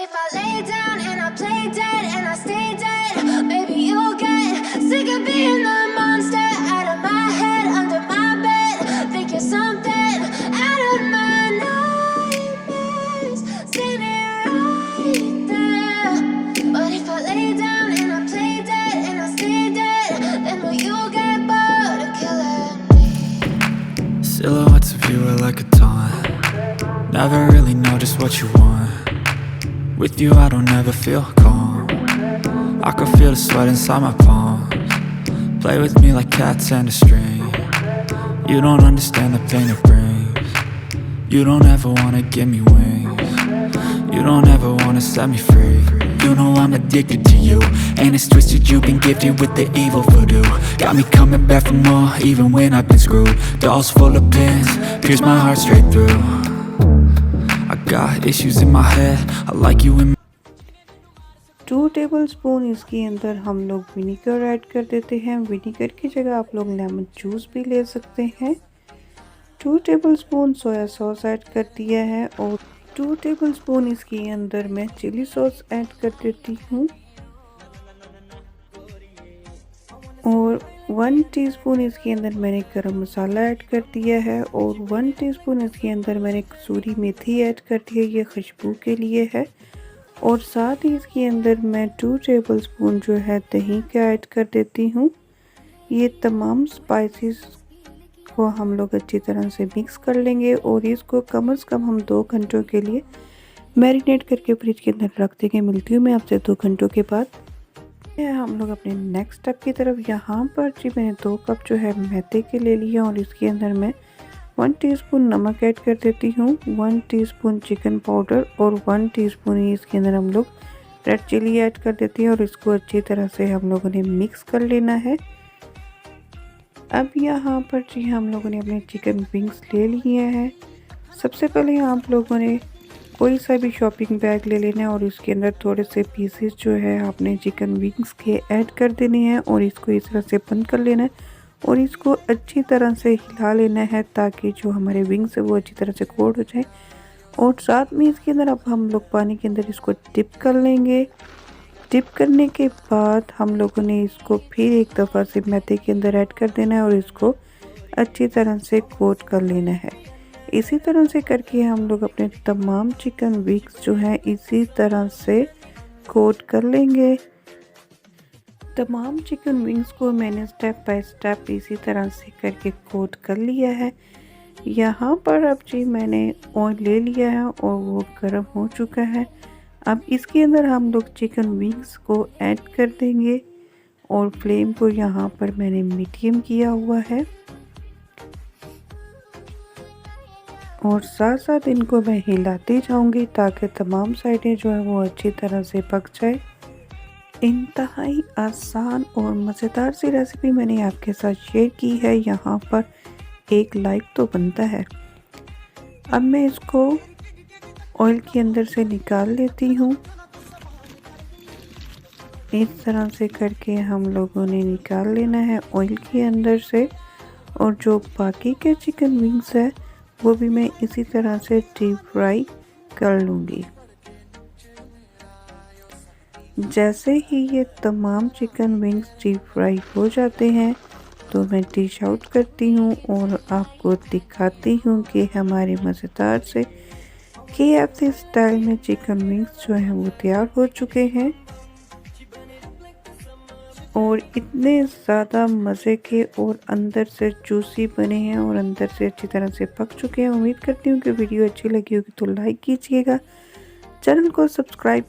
if I lay down and I play dead and I stay dead, maybe you'll get sick of being the monster out of my head, under my bed. Think you're something out of my nightmares, standing right there. But if I lay down and I play dead and I stay dead, then will you get bored of killing me? Silhouettes of you are like a taunt. Never really know just what you want. With you I don't ever feel calm. I can feel the sweat inside my palms. Play with me like cats and a string. You don't understand the pain it brings. You don't ever wanna give me wings. You don't ever wanna set me free. You know I'm addicted to you, and it's twisted, you've been gifted with the evil voodoo. Got me coming back for more, even when I've been screwed. Dolls full of pins, pierce my heart straight through. I got issues in my head, I like you in 2 tablespoon इसके अंदर हम लोग vinegar add कर देते हैं। Vinegar की जगह आप लोग लेमन जूस भी ले सकते हैं। 2 टेबलस्पून सोया सॉस ऐड कर दिया है और 2 टेबलस्पून इसके अंदर मैं चिली सॉस ऐड कर देती हूँ और 1 टीस्पून इसके अंदर मैंने गरम मसाला ऐड कर दिया है और 1 टीस्पून इसके अंदर मैंने कसूरी मेथी ऐड कर दी है, ये खुशबू के लिए है। और साथ ही इसके अंदर मैं 2 टेबलस्पून जो है दही का ऐड कर देती हूँ। ये तमाम स्पाइसेस को हम लोग अच्छी तरह से मिक्स कर लेंगे और इसको कम से कम हम 2 घंटों के लिए मैरिनेट करके फ्रिज के अंदर रख देंगे। मिलती हूँ मैं आपसे 2 घंटों के बाद। हम लोग अपने नेक्स्ट स्टेप की तरफ। यहाँ पर जी मैंने 2 कप जो है मैदे के ले लिया और इसके अंदर मैं 1 टीस्पून नमक ऐड कर देती हूँ, 1 टीस्पून चिकन पाउडर और 1 टीस्पून ही इसके अंदर हम लोग रेड चिली ऐड कर देते हैं और इसको अच्छी तरह से हम लोगों ने मिक्स कर लेना है। अब यहाँ पर जी हम लोगों ने अपने चिकन विंग्स ले लिए हैं। सबसे पहले आप लोगों ने कोई सा भी शॉपिंग बैग ले लेना है और इसके अंदर थोड़े से पीसेस जो है आपने चिकन विंग्स के ऐड कर देने हैं और इसको इस तरह से बंद कर लेना है और इसको अच्छी तरह से हिला लेना है ताकि जो हमारे विंग्स है वो अच्छी तरह से कोट हो जाए। और साथ में इसके अंदर अब हम लोग पानी के अंदर इसको डिप कर लेंगे। डिप करने के बाद हम लोगों ने इसको फिर एक दफ़ा से मैदे के अंदर ऐड कर देना है और इसको अच्छी तरह से कोट कर लेना है। इसी तरह से करके हम लोग अपने तमाम चिकन विंग्स जो हैं इसी तरह से कोट कर लेंगे। तमाम चिकन विंग्स को मैंने स्टेप बाय स्टेप इसी तरह से करके कोट कर लिया है। यहाँ पर अब जी मैंने ऑयल ले लिया है और वो गर्म हो चुका है। अब इसके अंदर हम लोग चिकन विंग्स को ऐड कर देंगे और फ्लेम को यहाँ पर मैंने मीडियम किया हुआ है और साथ साथ इनको मैं हिलाती जाऊँगी ताकि तमाम साइडें जो है वो अच्छी तरह से पक जाए। इंतहाई आसान और मज़ेदार सी रेसिपी मैंने आपके साथ शेयर की है। यहाँ पर एक लाइक तो बनता है। अब मैं इसको ऑयल के अंदर से निकाल लेती हूँ। इस तरह से करके हम लोगों ने निकाल लेना है ऑयल के अंदर से और जो बाकी के चिकन विंग्स है वो भी मैं इसी तरह से डीप फ्राई कर लूँगी। जैसे ही ये तमाम चिकन विंग्स डीप फ्राई हो जाते हैं तो मैं डिश आउट करती हूँ और आपको दिखाती हूँ कि हमारे मज़ेदार से KFC स्टाइल में चिकन विंग्स जो हैं वो तैयार हो चुके हैं और इतने ज़्यादा मज़े के और अंदर से जूसी बने हैं और अंदर से अच्छी तरह से पक चुके हैं। उम्मीद करती हूँ कि वीडियो अच्छी लगी होगी तो लाइक कीजिएगा, चैनल को सब्सक्राइब